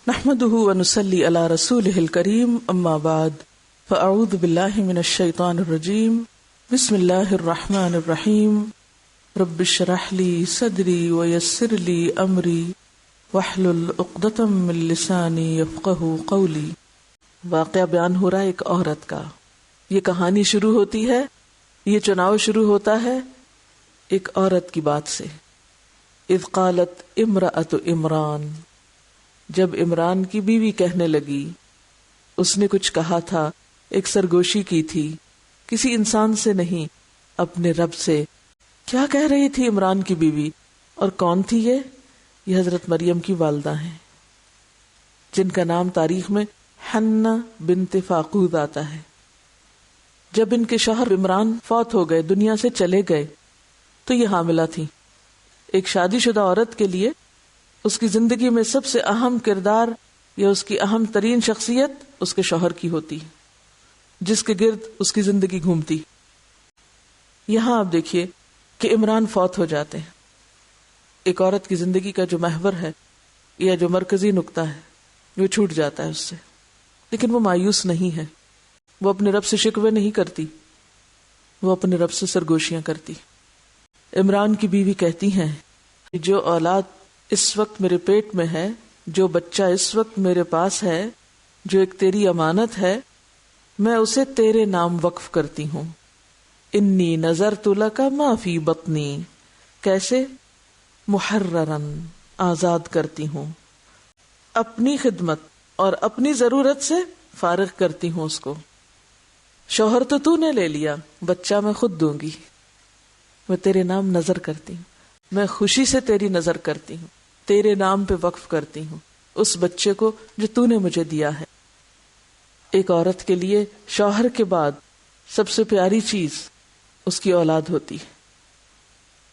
نحمده ونصلي على رسوله الكريم اما بعد فاعوذ بالله من الشيطان الرجيم بسم الله الرحمن الرحيم رب اشرح لي صدري ويسر لي امري واحلل عقدة من لساني يفقهوا قولي۔ واقعہ بیان ہو رہا ہے ایک عورت کا۔ یہ کہانی شروع ہوتی ہے، یہ چناؤ شروع ہوتا ہے ایک عورت کی بات سے۔ اذ قالت امرأة عمران، جب عمران کی بیوی کہنے لگی، اس نے کچھ کہا تھا، ایک سرگوشی کی تھی، کسی انسان سے نہیں، اپنے رب سے۔ کیا کہہ رہی تھی عمران کی بیوی؟ اور کون تھی یہ حضرت مریم کی والدہ ہیں، جن کا نام تاریخ میں حنہ بنت فاقود آتا ہے۔ جب ان کے شوہر عمران فوت ہو گئے، دنیا سے چلے گئے، تو یہ حاملہ تھی۔ ایک شادی شدہ عورت کے لیے اس کی زندگی میں سب سے اہم کردار یا اس کی اہم ترین شخصیت اس کے شوہر کی ہوتی ہے، جس کے گرد اس کی زندگی گھومتی۔ یہاں آپ دیکھیے کہ عمران فوت ہو جاتے ہیں۔ ایک عورت کی زندگی کا جو محور ہے یا جو مرکزی نقطہ ہے وہ چھوٹ جاتا ہے اس سے، لیکن وہ مایوس نہیں ہے، وہ اپنے رب سے شکوے نہیں کرتی، وہ اپنے رب سے سرگوشیاں کرتی۔ عمران کی بیوی کہتی ہیں، جو اولاد اس وقت میرے پیٹ میں ہے، جو بچہ اس وقت میرے پاس ہے، جو ایک تیری امانت ہے، میں اسے تیرے نام وقف کرتی ہوں۔ انی نذرت لک ما فی بطنی، کیسے؟ محررن، آزاد کرتی ہوں، اپنی خدمت اور اپنی ضرورت سے فارغ کرتی ہوں اس کو۔ شوہر تو نے لے لیا، بچہ میں خود دوں گی، میں تیرے نام نظر کرتی ہوں، میں خوشی سے تیری نظر کرتی ہوں، تیرے نام پہ وقف کرتی ہوں اس بچے کو جو تو نے مجھے دیا ہے۔ ایک عورت کے لیے شوہر کے بعد سب سے پیاری چیز اس کی اولاد ہوتی ہے۔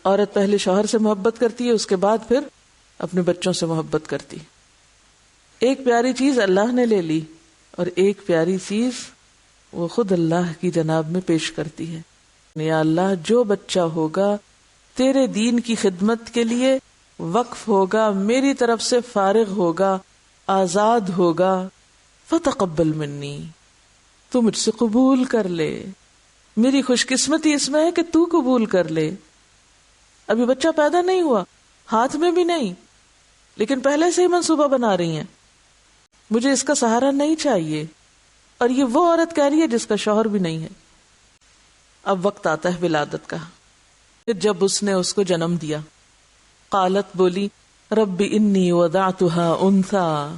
عورت پہلے شوہر سے محبت کرتی ہے، اس کے بعد پھر اپنے بچوں سے محبت کرتی ہے۔ ایک پیاری چیز اللہ نے لے لی اور ایک پیاری چیز وہ خود اللہ کی جناب میں پیش کرتی ہے۔ یا اللہ، جو بچہ ہوگا تیرے دین کی خدمت کے لیے وقف ہوگا، میری طرف سے فارغ ہوگا، آزاد ہوگا، فتقبل منی، تو مجھ سے قبول کر لے۔ میری خوش قسمتی اس میں ہے کہ تو قبول کر لے۔ ابھی بچہ پیدا نہیں ہوا، ہاتھ میں بھی نہیں، لیکن پہلے سے ہی منصوبہ بنا رہی ہیں، مجھے اس کا سہارا نہیں چاہیے۔ اور یہ وہ عورت کہہ رہی ہے جس کا شوہر بھی نہیں ہے۔ اب وقت آتا ہے ولادت کا۔ جب اس نے اس کو جنم دیا، قالت، بولی، رب انی وضعتها انثى،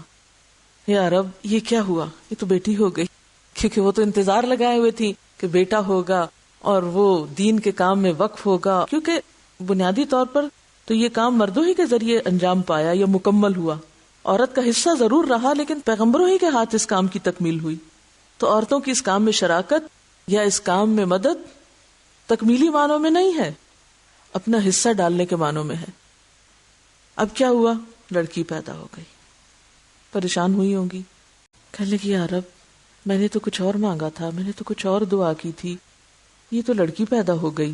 یا رب یہ کیا ہوا، یہ تو بیٹی ہو گئی، کیونکہ وہ تو انتظار لگائے ہوئے تھی کہ بیٹا ہوگا اور وہ دین کے کام میں وقف ہوگا، کیونکہ بنیادی طور پر تو یہ کام مردوں ہی کے ذریعے انجام پایا یا مکمل ہوا۔ عورت کا حصہ ضرور رہا، لیکن پیغمبروں ہی کے ہاتھ اس کام کی تکمیل ہوئی۔ تو عورتوں کی اس کام میں شراکت یا اس کام میں مدد تکمیلی معنوں میں نہیں ہے، اپنا حصہ ڈالنے کے معنوں میں ہے۔ اب کیا ہوا؟ لڑکی پیدا ہو گئی۔ پریشان ہوئی ہوں گی، کہنے لگی، یا رب میں نے تو کچھ اور مانگا تھا، میں نے تو کچھ اور دعا کی تھی، یہ تو لڑکی پیدا ہو گئی۔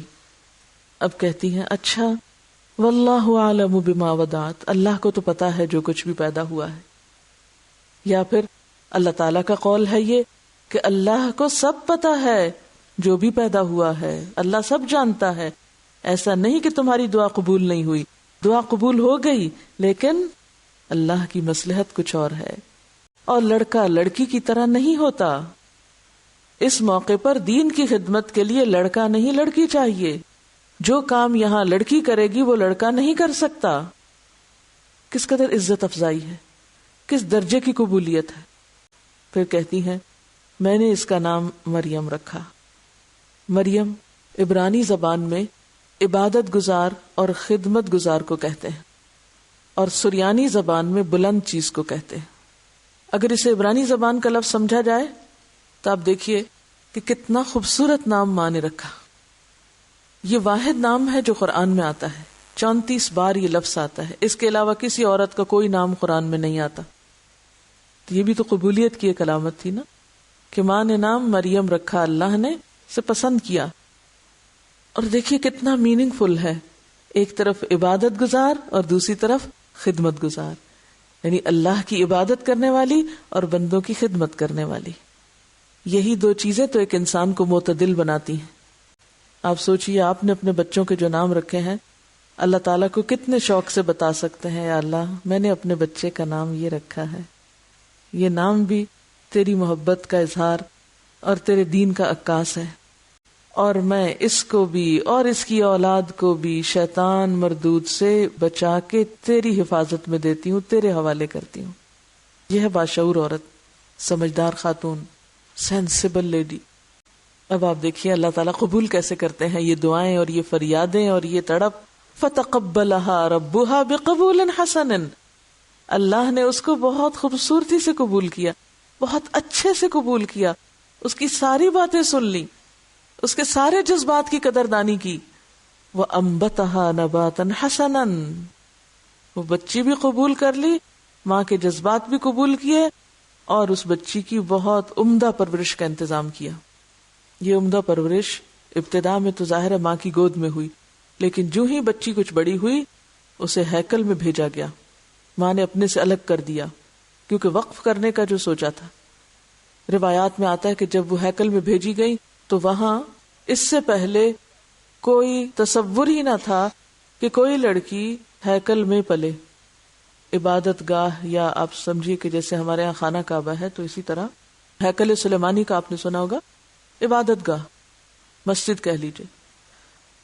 اب کہتی ہیں، اچھا، واللہ اعلم بما وضعت، اللہ کو تو پتا ہے جو کچھ بھی پیدا ہوا ہے۔ یا پھر اللہ تعالیٰ کا قول ہے یہ کہ اللہ کو سب پتا ہے جو بھی پیدا ہوا ہے، اللہ سب جانتا ہے۔ ایسا نہیں کہ تمہاری دعا قبول نہیں ہوئی، دعا قبول ہو گئی، لیکن اللہ کی مصلحت کچھ اور ہے۔ اور لڑکا لڑکی کی طرح نہیں ہوتا۔ اس موقع پر دین کی خدمت کے لیے لڑکا نہیں لڑکی چاہیے۔ جو کام یہاں لڑکی کرے گی وہ لڑکا نہیں کر سکتا۔ کس قدر عزت افزائی ہے، کس درجے کی قبولیت ہے۔ پھر کہتی ہیں، میں نے اس کا نام مریم رکھا۔ مریم عبرانی زبان میں عبادت گزار اور خدمت گزار کو کہتے ہیں، اور سریانی زبان میں بلند چیز کو کہتے ہیں۔ اگر اسے عبرانی زبان کا لفظ سمجھا جائے تو آپ دیکھیے کہ کتنا خوبصورت نام ماں نے رکھا۔ یہ واحد نام ہے جو قرآن میں آتا ہے، 34 بار یہ لفظ آتا ہے، اس کے علاوہ کسی عورت کا کوئی نام قرآن میں نہیں آتا۔ تو یہ بھی تو قبولیت کی ایک علامت تھی نا، کہ ماں نے نام مریم رکھا، اللہ نے اسے پسند کیا۔ اور دیکھیے کتنا میننگ فل ہے، ایک طرف عبادت گزار اور دوسری طرف خدمت گزار۔ یعنی اللہ کی عبادت کرنے والی اور بندوں کی خدمت کرنے والی. یہی دو چیزیں تو ایک انسان کو معتدل بناتی ہیں. آپ سوچئے آپ نے اپنے بچوں کے جو نام رکھے ہیں اللہ تعالیٰ کو کتنے شوق سے بتا سکتے ہیں یا اللہ میں نے اپنے بچے کا نام یہ رکھا ہے. یہ نام بھی تیری محبت کا اظہار اور تیرے دین کا عکاس ہے، اور میں اس کو بھی اور اس کی اولاد کو بھی شیطان مردود سے بچا کے تیری حفاظت میں دیتی ہوں، تیرے حوالے کرتی ہوں. یہ ہے باشعور عورت، سمجھدار خاتون، سینسیبل لیڈی. اب آپ دیکھیے اللہ تعالیٰ قبول کیسے کرتے ہیں یہ دعائیں اور یہ فریادیں اور یہ تڑپ. فَتَقَبَّلَهَا رَبُّهَا بِقَبُولٍ حَسَنٍ، اللہ نے اس کو بہت خوبصورتی سے قبول کیا، بہت اچھے سے قبول کیا، اس کی ساری باتیں سن لی، اس کے سارے جذبات کی قدردانی کی. وَأَنبَتَهَا نَبَاتًا حَسَنًا، وہ بچی بھی قبول کر لی، ماں کے جذبات بھی قبول کیے، اور اس بچی کی بہت عمدہ پرورش کا انتظام کیا. یہ عمدہ پرورش ابتدا میں تو ظاہر ہے ماں کی گود میں ہوئی، لیکن جو ہی بچی کچھ بڑی ہوئی اسے ہیکل میں بھیجا گیا. ماں نے اپنے سے الگ کر دیا کیونکہ وقف کرنے کا جو سوچا تھا. روایات میں آتا ہے کہ جب وہ ہیکل میں بھیجی گئی تو وہاں اس سے پہلے کوئی تصور ہی نہ تھا کہ کوئی لڑکی ہیکل میں پلے. عبادت گاہ، یا آپ سمجھیے کہ جیسے ہمارے یہاں خانہ کعبہ ہے تو اسی طرح ہیکل سلیمانی کا آپ نے سنا ہوگا، عبادت گاہ، مسجد کہہ لیجیے.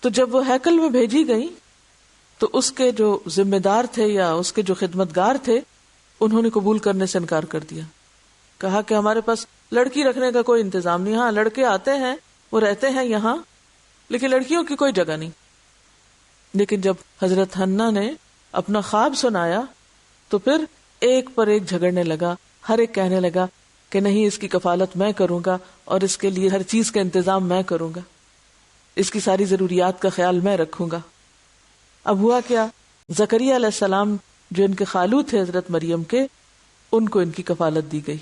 تو جب وہ ہیکل میں بھیجی گئی تو اس کے جو ذمہ دار تھے یا اس کے جو خدمتگار تھے انہوں نے قبول کرنے سے انکار کر دیا. کہا کہ ہمارے پاس لڑکی رکھنے کا کوئی انتظام نہیں، ہاں لڑکے آتے ہیں وہ رہتے ہیں یہاں لیکن لڑکیوں کی کوئی جگہ نہیں. لیکن جب حضرت حنا نے اپنا خواب سنایا تو پھر ایک پر ایک جھگڑنے لگا. ہر ایک کہنے لگا کہ نہیں، اس کی کفالت میں کروں گا اور اس کے لیے ہر چیز کا انتظام میں کروں گا، اس کی ساری ضروریات کا خیال میں رکھوں گا. اب ہوا کیا، زکریا علیہ السلام جو ان کے خالو تھے حضرت مریم کے، ان کو ان کی کفالت دی گئی.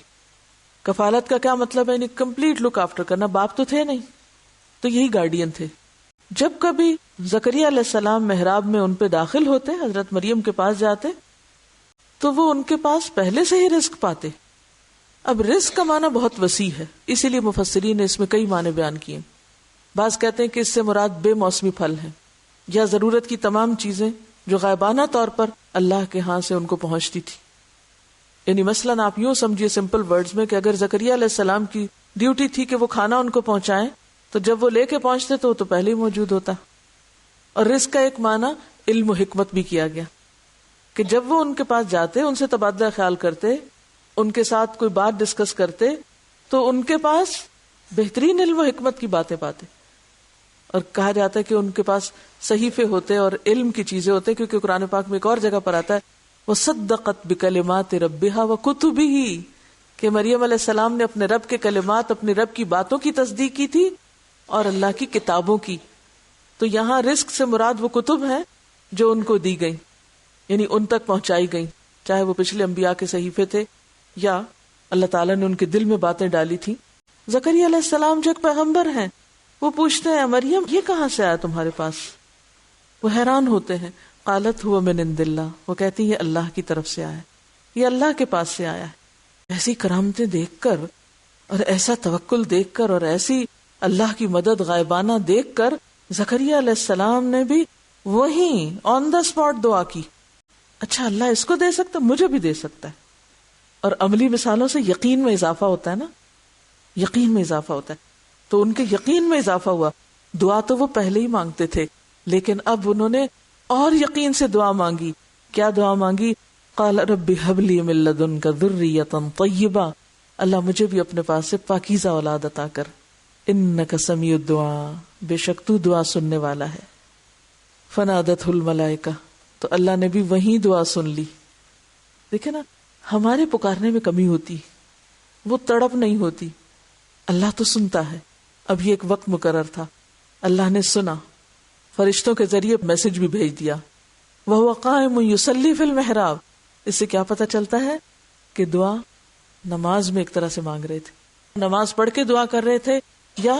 کفالت کا کیا مطلب ہے؟ یعنی کمپلیٹ لک آفٹر کرنا. باپ تو تھے نہیں، تو یہی گارڈین تھے. جب کبھی زکریا علیہ السلام محراب میں ان پہ داخل ہوتے، حضرت مریم کے پاس جاتے، تو وہ ان کے پاس پہلے سے ہی رزق پاتے. اب رزق کا معنی بہت وسیع ہے، اسی لیے مفسرین نے اس میں کئی معنی بیان کیے. بعض کہتے ہیں کہ اس سے مراد بے موسمی پھل ہے یا ضرورت کی تمام چیزیں جو غائبانہ طور پر اللہ کے ہاں سے ان کو پہنچتی تھی. یعنی مثلاً آپ یوں سمجھیے سمپل ورڈز میں کہ اگر زکریا علیہ السلام کی ڈیوٹی تھی کہ وہ کھانا ان کو پہنچائیں، تو جب وہ لے کے پہنچتے تو وہ تو پہلے ہی موجود ہوتا. اور رزق کا ایک معنی علم و حکمت بھی کیا گیا کہ جب وہ ان کے پاس جاتے، ان سے تبادلہ خیال کرتے، ان کے ساتھ کوئی بات ڈسکس کرتے، تو ان کے پاس بہترین علم و حکمت کی باتیں پاتے. اور کہا جاتا ہے کہ ان کے پاس صحیفے ہوتے اور علم کی چیزیں ہوتے، کیونکہ قرآن پاک میں ایک اور جگہ پر آتا ہے وَصَدَّقَتْ بِكَلِمَاتِ رَبِّهَا وَكُتُبِهِ، کہ مریم علیہ السلام نے اپنے رب کے کلمات، اپنے رب کی باتوں کی تصدیق کی تھی اور اللہ کی کتابوں کی. تو یہاں رزق سے مراد وہ کتب ہیں جو ان کو دی گئی، یعنی ان تک پہنچائی گئی، چاہے وہ پچھلے انبیاء کے صحیفے تھے یا اللہ تعالیٰ نے ان کے دل میں باتیں ڈالی تھی. زکریا علیہ السلام جو ایک پیغمبر ہیں، وہ پوچھتے ہیں مریم یہ کہاں سے آیا تمہارے پاس؟ وہ حیران ہوتے ہیں. قالت هو من عند اللہ، وہ کہتی ہے اللہ کی طرف سے آیا ہے، یہ اللہ کے پاس سے آیا ہے. ایسی کرامتیں دیکھ کر اور ایسا توکل دیکھ کر اور ایسی اللہ کی مدد غائبانہ دیکھ کر زکریا علیہ السلام نے بھی وہیں آن دا اسپاٹ دعا کی. اچھا اللہ اس کو دے سکتا، مجھے بھی دے سکتا ہے. اور عملی مثالوں سے یقین میں اضافہ ہوتا ہے نا، یقین میں اضافہ ہوتا ہے. تو ان کے یقین میں اضافہ ہوا. دعا تو وہ پہلے ہی مانگتے تھے، لیکن اب انہوں نے اور یقین سے دعا مانگی. کیا دعا مانگی؟ قال رب هب لي من لدنك ذرية طيبة، اللہ مجھے بھی اپنے پاس سے پاکیزہ اولاد عطا کر. انك سمیع الدعاء، بے شک تو دعا سننے والا ہے. فنادته الملائکہ، تو اللہ نے بھی وہیں دعا سن لی. دیکھیں نا، ہمارے پکارنے میں کمی ہوتی، وہ تڑپ نہیں ہوتی. اللہ تو سنتا ہے. اب یہ ایک وقت مقرر تھا، اللہ نے سنا، فرشتوں کے ذریعے میسج بھی بھیج دیا. وَهُوَ قَائِمٌ يُصَلِّي فِي الْمِحْرَابِ، اس سے کیا پتہ چلتا ہے کہ دعا نماز میں ایک طرح سے مانگ رہے تھے. نماز پڑھ کے دعا کر رہے تھے یا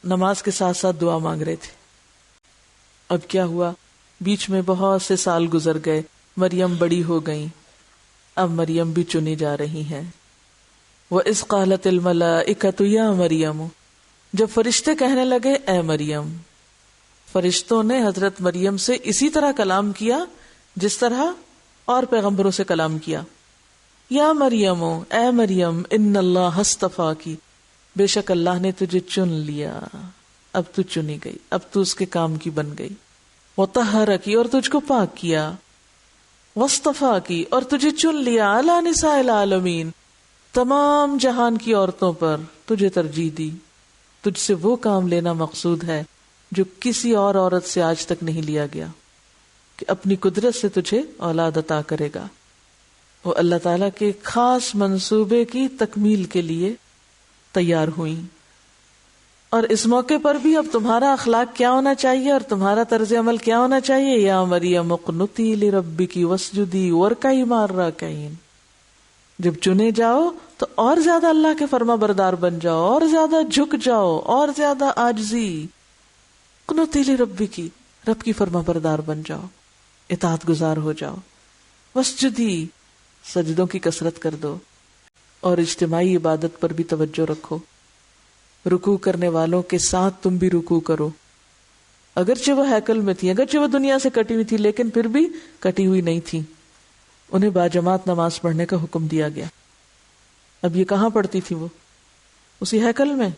نماز کے ساتھ ساتھ دعا مانگ رہے تھے. اب کیا ہوا، بیچ میں بہت سے سال گزر گئے، مریم بڑی ہو گئیں، اب مریم بھی چنی جا رہی ہیں. وَإِذْ قَالَتِ الْمَلَائِكَةُ يَا مَرْيَمُ، جب فرشتے کہنے لگے اے مریم. فرشتوں نے حضرت مریم سے اسی طرح کلام کیا جس طرح اور پیغمبروں سے کلام کیا. یا مریم، اے مریم، ان اللہ اصطفاکی، بے شک اللہ نے تجھے چن لیا، اب تو چنی گئی، اب تو اس کے کام کی بن گئی. وطہرکی، اور تجھ کو پاک کیا. واصطفاکی، اور تجھے چن لیا. علی نساء العالمین، تمام جہان کی عورتوں پر تجھے ترجیح دی. تجھ سے وہ کام لینا مقصود ہے جو کسی اور عورت سے آج تک نہیں لیا گیا، کہ اپنی قدرت سے تجھے اولاد عطا کرے گا. وہ اللہ تعالیٰ کے خاص منصوبے کی تکمیل کے لیے تیار ہوئیں. اور اس موقع پر بھی اب تمہارا اخلاق کیا ہونا چاہیے اور تمہارا طرز عمل کیا ہونا چاہیے؟ یا مریم اقنتی لربکی واسجدی وارکعی مع الراکعین. جب چنے جاؤ تو اور زیادہ اللہ کے فرما بردار بن جاؤ، اور زیادہ جھک جاؤ، اور زیادہ عاجزی. قنوتی لربکی، رب کی فرما بردار بن جاؤ، اطاعت گزار ہو جاؤ. واسجدی، سجدوں کی کثرت کر دو. اور اجتماعی عبادت پر بھی توجہ رکھو. رکوع کرنے والوں کے ساتھ تم بھی رکوع کرو. اگرچہ وہ ہیکل میں تھی، اگرچہ وہ دنیا سے کٹی ہوئی تھی، لیکن پھر بھی کٹی ہوئی نہیں تھی. انہیں باجماعت نماز پڑھنے کا حکم دیا گیا. اب یہ کہاں پڑھتی تھی؟ وہ اسی ہیکل میں،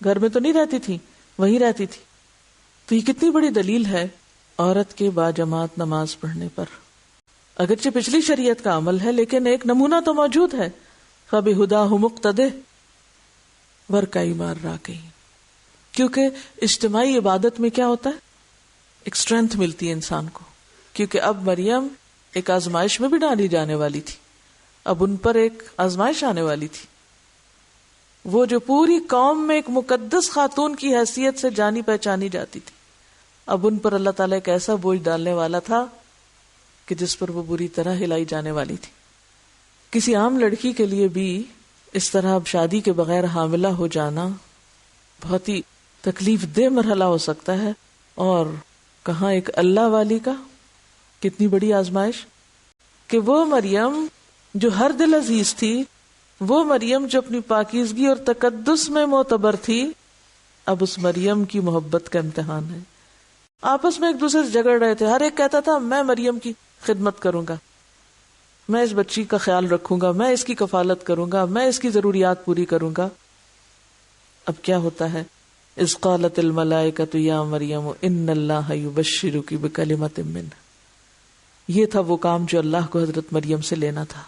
گھر میں تو نہیں رہتی تھی، وہیں رہتی تھی. تو یہ کتنی بڑی دلیل ہے عورت کے باجماعت نماز پڑھنے پر. اگرچہ پچھلی شریعت کا عمل ہے، لیکن ایک نمونہ تو موجود ہے. فَبِهُدَاهُ مُقْتَدِهْ وَارْكَعِي مَعَ الرَّاكِعِينَ. کیونکہ اجتماعی عبادت میں کیا ہوتا ہے؟ ایک اسٹرینتھ ملتی ہے انسان کو. کیونکہ اب مریم ایک آزمائش میں بھی ڈالی جانے والی تھی. اب ان پر ایک آزمائش آنے والی تھی. وہ جو پوری قوم میں ایک مقدس خاتون کی حیثیت سے جانی پہچانی جاتی تھی، اب ان پر اللہ تعالیٰ ایک ایسا بوجھ ڈالنے والا تھا کہ جس پر وہ بری طرح ہلائی جانے والی تھی. کسی عام لڑکی کے لیے بھی اس طرح اب شادی کے بغیر حاملہ ہو جانا بہت ہی تکلیف دہ مرحلہ ہو سکتا ہے. اور کہاں ایک اللہ والی کا کتنی بڑی آزمائش کہ وہ مریم جو ہر دل عزیز تھی، وہ مریم جو اپنی پاکیزگی اور تقدس میں معتبر تھی، اب اس مریم کی محبت کا امتحان ہے. آپس میں ایک دوسرے سے جھگڑ رہے تھے. ہر ایک کہتا تھا میں مریم کی خدمت کروں گا، میں اس بچی کا خیال رکھوں گا، میں اس کی کفالت کروں گا، میں اس کی ضروریات پوری کروں گا. اب کیا ہوتا ہے؟ اذ قالت الملائکۃ یا مریم ان اللہ یبشرک بکلمۃ منہ. یہ تھا وہ کام جو اللہ کو حضرت مریم سے لینا تھا،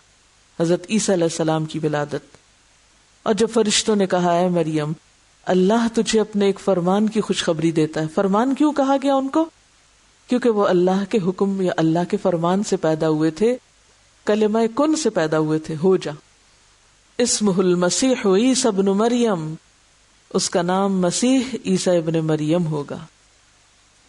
حضرت عیسیٰ علیہ السلام کی ولادت. اور جب فرشتوں نے کہا اے مریم، اللہ تجھے اپنے ایک فرمان کی خوشخبری دیتا ہے. فرمان کیوں کہا گیا ان کو؟ کیونکہ وہ اللہ کے حکم یا اللہ کے فرمان سے پیدا ہوئے تھے، کلمہ کن سے پیدا ہوئے تھے، ہو جا. اسمہ المسیح عیسی ابن مریم، اس کا نام مسیح عیسیٰ ابن مریم ہوگا.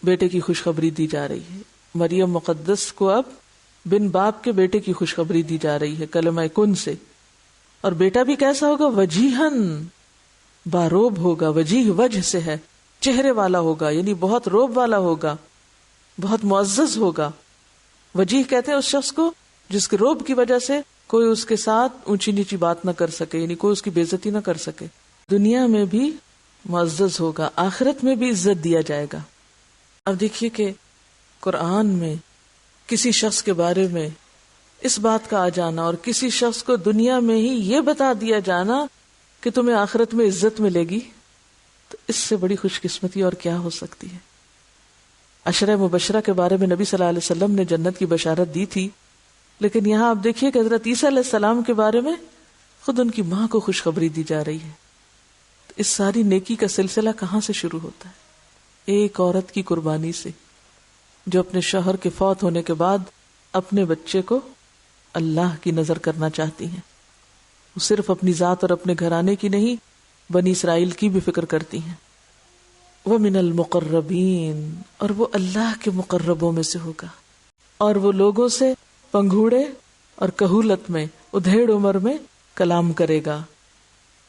بیٹے کی خوشخبری دی جا رہی ہے. مریم مقدس کو اب بن باپ کے بیٹے کی خوشخبری دی جا رہی ہے کلمہ کن سے. اور بیٹا بھی کیسا ہوگا؟ وجیہن، باروب ہوگا. وجیہ وجہ سے ہے، چہرے والا ہوگا، یعنی بہت روب والا ہوگا، بہت معزز ہوگا. وجیہ کہتے ہیں اس شخص کو جس کے روب کی وجہ سے کوئی اس کے ساتھ اونچی نیچی بات نہ کر سکے، یعنی کوئی اس کی بے عزتی نہ کر سکے. دنیا میں بھی معزز ہوگا، آخرت میں بھی عزت دیا جائے گا. اب دیکھیے کہ قرآن میں کسی شخص کے بارے میں اس بات کا آ جانا اور کسی شخص کو دنیا میں ہی یہ بتا دیا جانا کہ تمہیں آخرت میں عزت ملے گی، تو اس سے بڑی خوش قسمتی اور کیا ہو سکتی ہے. عشرہ مبشرہ کے بارے میں نبی صلی اللہ علیہ وسلم نے جنت کی بشارت دی تھی، لیکن یہاں آپ دیکھیے کہ حضرت عیسیٰ علیہ السلام کے بارے میں خود ان کی ماں کو خوشخبری دی جا رہی ہے. تو اس ساری نیکی کا سلسلہ کہاں سے شروع ہوتا ہے؟ ایک عورت کی قربانی سے، جو اپنے شوہر کے فوت ہونے کے بعد اپنے بچے کو اللہ کی نظر کرنا چاہتی ہیں. وہ صرف اپنی ذات اور اپنے گھرانے کی نہیں، بنی اسرائیل کی بھی فکر کرتی ہیں. وَمِنَ الْمُقَرَّبِينَ، اور وہ اللہ کے مقربوں میں سے ہوگا، اور وہ لوگوں سے پنگھوڑے اور کہولت میں، ادھیڑ عمر میں کلام کرے گا.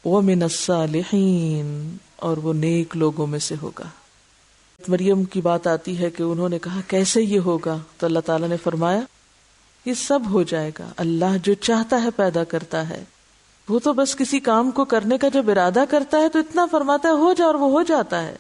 وَمِنَ الصَّالِحِينَ، اور وہ نیک لوگوں میں سے ہوگا. مریم کی بات آتی ہے کہ انہوں نے کہا کیسے یہ ہوگا، تو اللہ تعالیٰ نے فرمایا یہ سب ہو جائے گا. اللہ جو چاہتا ہے پیدا کرتا ہے. وہ تو بس کسی کام کو کرنے کا جب ارادہ کرتا ہے تو اتنا فرماتا ہے ہو جا اور وہ ہو جاتا ہے.